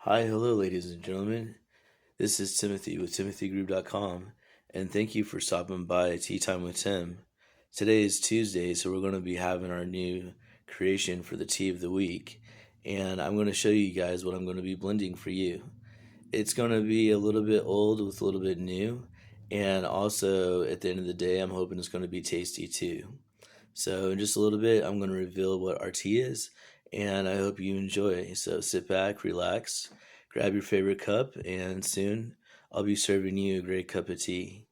Hi, hello, ladies and gentlemen. This is Timothy with TimothyGroup.com, and thank you for stopping by Tea Time with Tim. Today is Tuesday, so we're going to be having our new creation for the tea of the week, and I'm going to show you guys what I'm going to be blending for you. It's going to be a little bit old with a little bit new, and also at the end of the day, I'm hoping it's going to be tasty too. So, in just a little bit, I'm going to reveal what our tea is, and I hope you enjoy. So, sit back, relax, grab your favorite cup, and soon I'll be serving you a great cup of tea.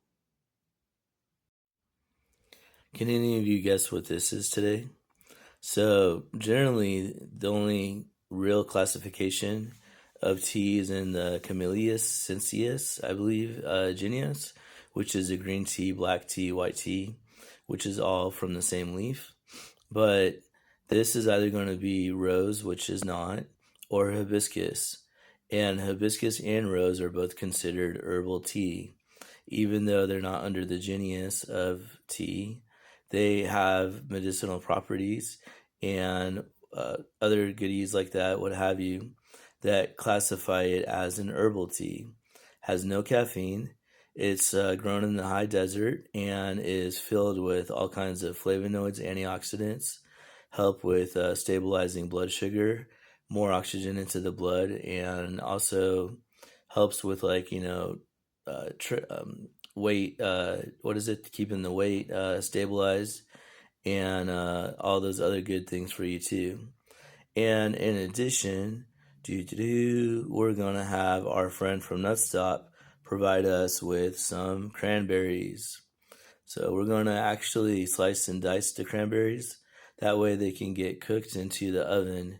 Can any of you guess what this is today? So, generally, the only real classification of tea is in the Camellias sinensis, I believe, genus, which is a green tea, black tea, white tea, which is all from the same leaf. But this is either going to be rose, which is not, or hibiscus. And hibiscus and rose are both considered herbal tea. Even though they're not under the genus of tea, they have medicinal properties and other goodies like that, what have you, that classify it as an herbal tea. Has no caffeine. It's grown in the high desert and is filled with all kinds of flavonoids, antioxidants, help with stabilizing blood sugar, more oxygen into the blood, and also helps with weight. What is it? Keeping the weight stabilized, and all those other good things for you too. And in addition, we're gonna have our friend from Nutstop provide us with some cranberries. So we're gonna actually slice and dice the cranberries. That way they can get cooked into the oven.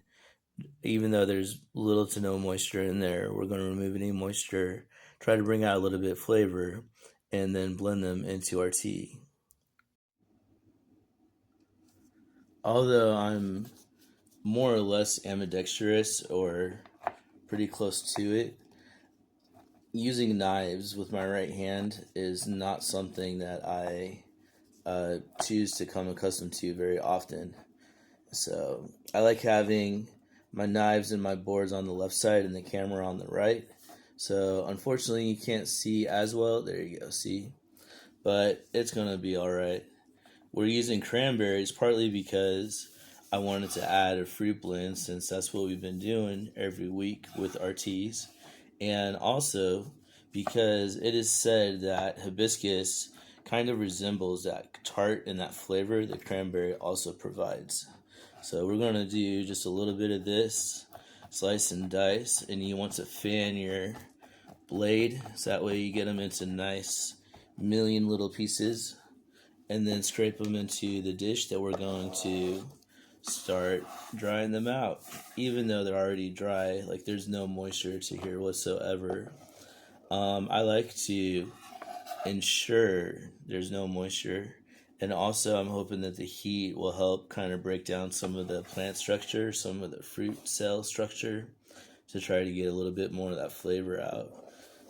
Even though there's little to no moisture in there, we're gonna remove any moisture, try to bring out a little bit of flavor, and then blend them into our tea. Although I'm more or less ambidextrous or pretty close to it, using knives with my right hand is not something that I choose to come accustomed to very often. So I like having my knives and my boards on the left side and the camera on the right. So unfortunately you can't see as well. There you go, see? But it's going to be alright. We're using cranberries partly because I wanted to add a fruit blend since that's what we've been doing every week with our teas. And also because it is said that hibiscus kind of resembles that tart and that flavor that cranberry also provides. So we're going to do just a little bit of this, slice and dice, and you want to fan your blade so that way you get them into nice million little pieces, and then scrape them into the dish that we're going to start drying them out. Even though they're already dry, like there's no moisture to here whatsoever. I like to ensure there's no moisture, and also I'm hoping that the heat will help kind of break down some of the plant structure, some of the fruit cell structure, to try to get a little bit more of that flavor out.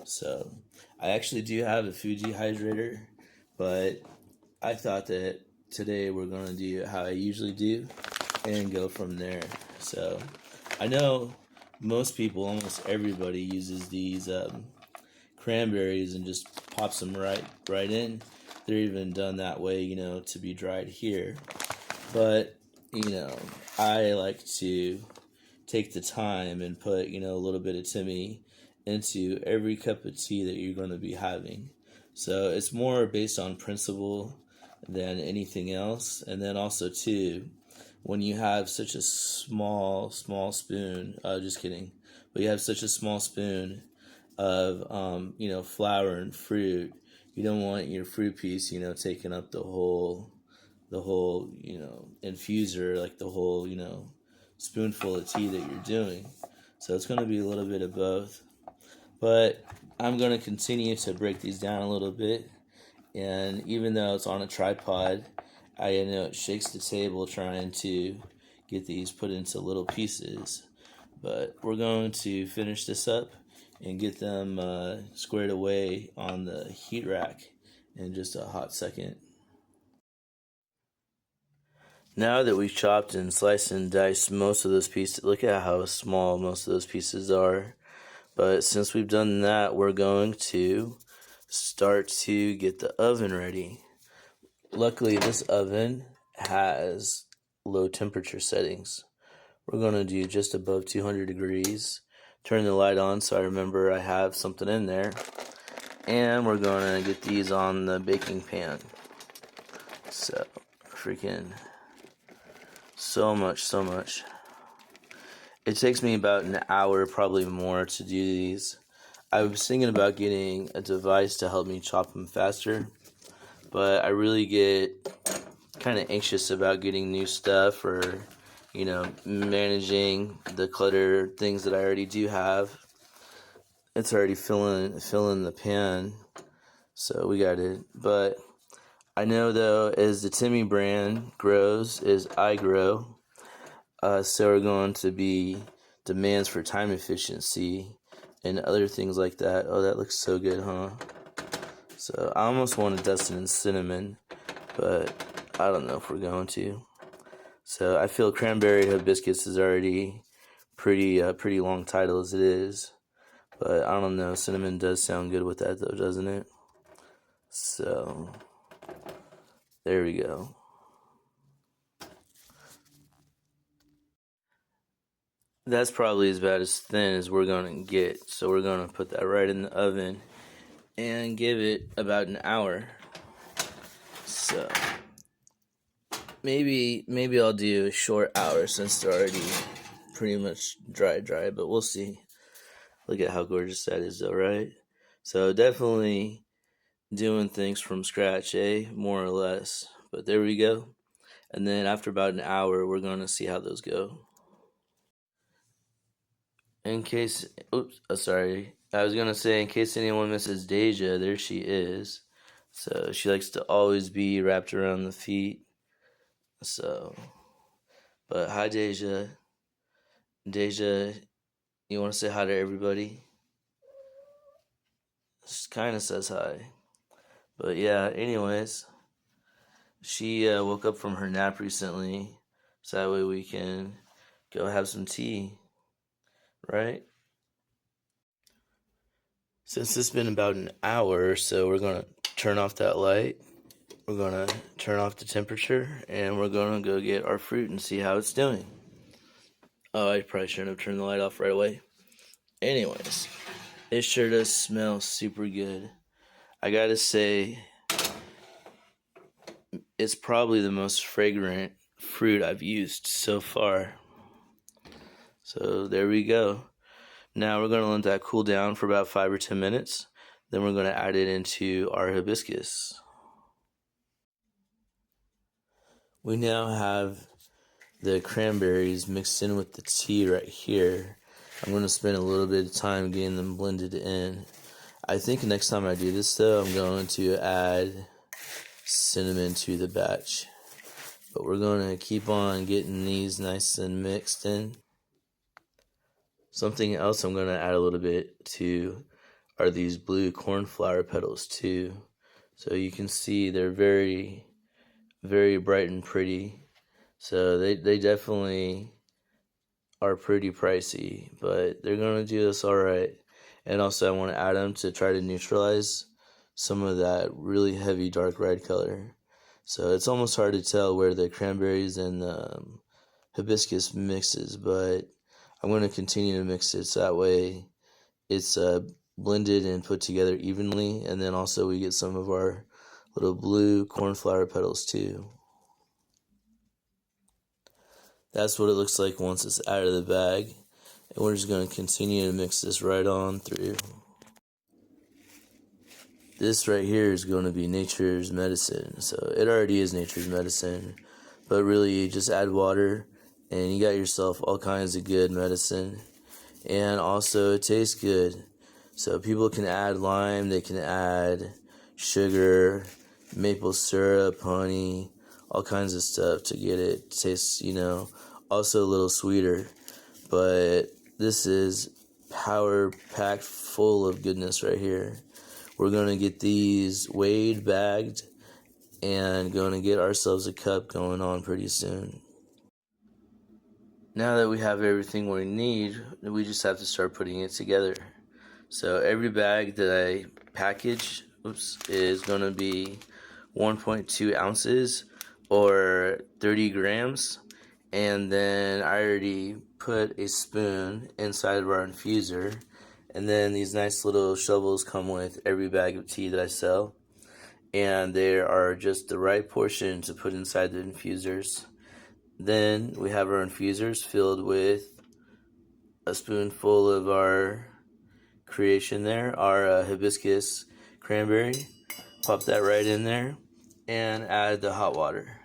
So I actually do have a food dehydrator, but I thought that today we're going to do how I usually do and go from there. So I know most people, almost everybody, uses these cranberries and just pops them right in. They're even done that way, to be dried here. But, I like to take the time and put, a little bit of Timmy into every cup of tea that you're going to be having. So it's more based on principle than anything else. And then also, too, when you have such a small spoon, just kidding, but you have such a small spoon of, flour and fruit, you don't want your fruit piece, taking up the whole, infuser, like the whole, spoonful of tea that you're doing. So it's going to be a little bit of both. But I'm going to continue to break these down a little bit. And even though it's on a tripod, I know it shakes the table trying to get these put into little pieces. But we're going to finish this up and get them squared away on the heat rack in just a hot second. Now that we've chopped and sliced and diced most of those pieces, look at how small most of those pieces are. But since we've done that, we're going to start to get the oven ready. Luckily, this oven has low temperature settings. We're going to do just above 200 degrees. Turn the light on so I remember I have something in there. And we're going to get these on the baking pan. So, freaking so much. It takes me about an hour, probably more, to do these. I was thinking about getting a device to help me chop them faster, but I really get kind of anxious about getting new stuff or, managing the clutter things that I already do have. It's already filling the pan, so we got it. But I know, though, as the Timmy brand grows, as I grow, so are going to be demands for time efficiency and other things like that. Oh, that looks so good, huh? So I almost want to dust it in cinnamon, but I don't know if we're going to. So I feel cranberry hibiscus is already pretty long title as it is, but I don't know. Cinnamon does sound good with that, though, doesn't it? So there we go. That's probably as bad as thin as we're going to get. So we're going to put that right in the oven and give it about an hour. So maybe I'll do a short hour since they're already pretty much dry, but we'll see. Look at how gorgeous that is, though, right? So definitely doing things from scratch, more or less. But there we go. And then after about an hour, we're going to see how those go. In case, sorry. I was going to say, in case anyone misses Deja, there she is. So she likes to always be wrapped around the feet. So, but hi, Deja. Deja, you want to say hi to everybody? She kind of says hi. But yeah, anyways, she woke up from her nap recently. So that way we can go have some tea, right? Since it's been about an hour or so, we're going to turn off that light. We're going to turn off the temperature, and we're going to go get our fruit and see how it's doing. Oh, I probably shouldn't have turned the light off right away. Anyways, it sure does smell super good. I gotta say, it's probably the most fragrant fruit I've used so far. So there we go. Now we're going to let that cool down for about 5 or 10 minutes. Then we're going to add it into our hibiscus. We now have the cranberries mixed in with the tea right here. I'm going to spend a little bit of time getting them blended in. I think next time I do this, though, I'm going to add cinnamon to the batch. But we're going to keep on getting these nice and mixed in. Something else I'm going to add a little bit to are these blue cornflower petals too. So you can see they're very, very bright and pretty. So they definitely are pretty pricey, but they're going to do us all right. And also I want to add them to try to neutralize some of that really heavy dark red color. So it's almost hard to tell where the cranberries and the hibiscus mixes, but I'm going to continue to mix it so that way it's blended and put together evenly, and then also we get some of our little blue cornflower petals too. That's what it looks like once it's out of the bag, and we're just going to continue to mix this right on through. This right here is going to be nature's medicine, so it already is nature's medicine, but really you just add water and you got yourself all kinds of good medicine, and also it tastes good. So people can add lime, they can add sugar, maple syrup, honey, all kinds of stuff to get it to taste, also a little sweeter. But this is power packed full of goodness right here. We're going to get these weighed, bagged, and going to get ourselves a cup going on pretty soon. Now that we have everything we need, we just have to start putting it together. So every bag that I package, is going to be 1.2 ounces or 30 grams. And then I already put a spoon inside of our infuser. And then these nice little shovels come with every bag of tea that I sell. And they are just the right portion to put inside the infusers. Then we have our infusers filled with a spoonful of our creation there, our hibiscus cranberry. Pop that right in there and add the hot water.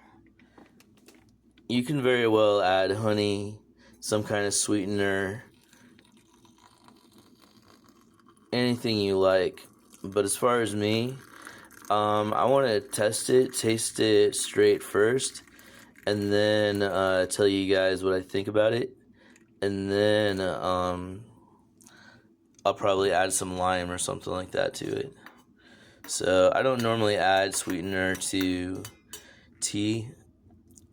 You can very well add honey, some kind of sweetener, anything you like. But as far as me, I want to taste it straight first, and then tell you guys what I think about it. And then I'll probably add some lime or something like that to it. So I don't normally add sweetener to tea,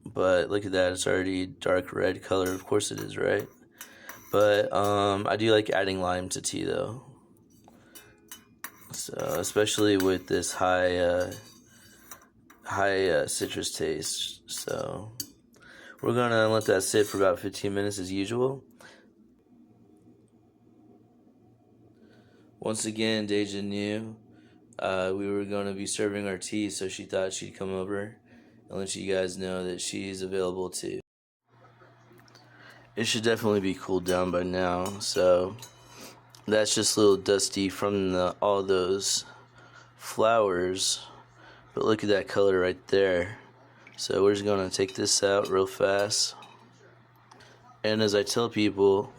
but look at that, it's already dark red color. Of course it is, right? But I do like adding lime to tea though. So especially with this high citrus taste. So we're gonna let that sit for about 15 minutes as usual. Once again, Deja knew we were going to be serving our tea, so she thought she'd come over and let you guys know that she's available too. It should definitely be cooled down by now, so that's just a little dusty from all those flowers, but look at that color right there. So we're just going to take this out real fast. And as I tell people,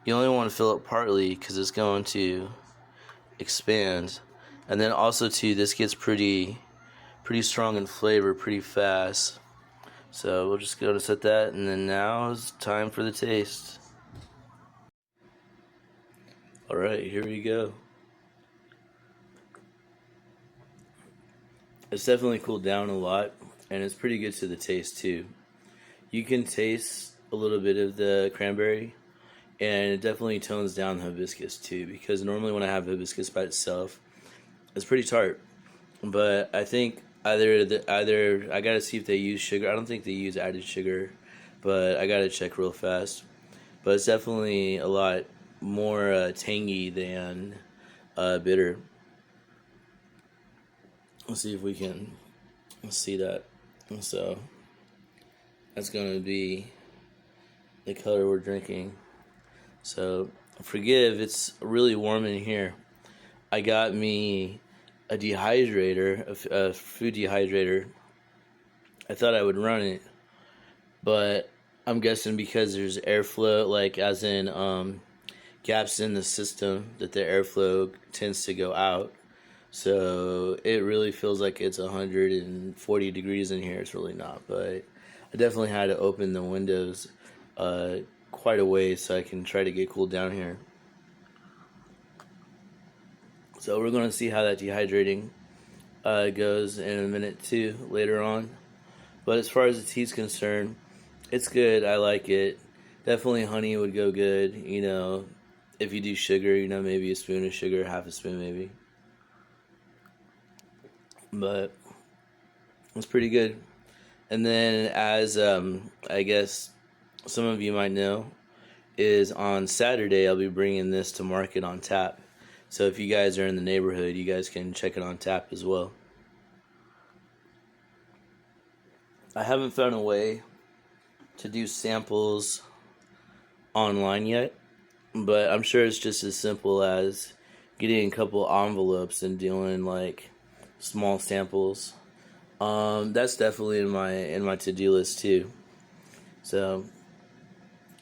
you only want to fill it partly because it's going to expand. And then also too, this gets pretty strong in flavor pretty fast. So we'll just go to set that, and then now is time for the taste. Alright, here we go. It's definitely cooled down a lot, and it's pretty good to the taste too. You can taste a little bit of the cranberry, and it definitely tones down the hibiscus too, because normally when I have hibiscus by itself, it's pretty tart. But I think either I gotta see if they use sugar. I don't think they use added sugar, but I gotta check real fast. But it's definitely a lot more tangy than bitter. Let's see if we can see that. So that's gonna be the color we're drinking. So forgive, it's really warm in here. I got me a dehydrator, a food dehydrator. I thought I would run it, but I'm guessing because there's airflow, like as in gaps in the system, that the airflow tends to go out. So it really feels like it's 140 degrees in here. It's really not, but I definitely had to open the windows quite a ways so I can try to get cooled down here. So we're going to see how that dehydrating goes in a minute too later on. But as far as the tea's concerned, it's good. I like it. Definitely honey would go good. You know, if you do sugar, you know, maybe a spoon of sugar, half a spoon maybe. But it's pretty good. And then as I guess some of you might know, is on Saturday I'll be bringing this to market on tap. So if you guys are in the neighborhood, you guys can check it on tap as well. I haven't found a way to do samples online yet, but I'm sure it's just as simple as getting a couple envelopes and doing like small samples. That's definitely in my to-do list too. So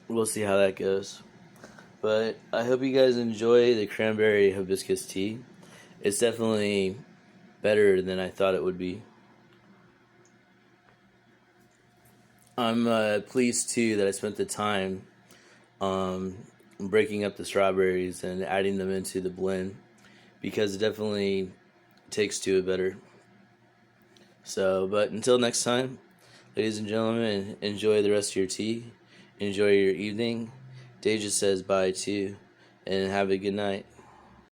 we'll see how that goes. But I hope you guys enjoy the cranberry hibiscus tea. It's definitely better than I thought it would be. I'm pleased too that I spent the time breaking up the strawberries and adding them into the blend, because it definitely takes to it better. So, but until next time, ladies and gentlemen, enjoy the rest of your tea. Enjoy your evening. Deja says bye too, and have a good night.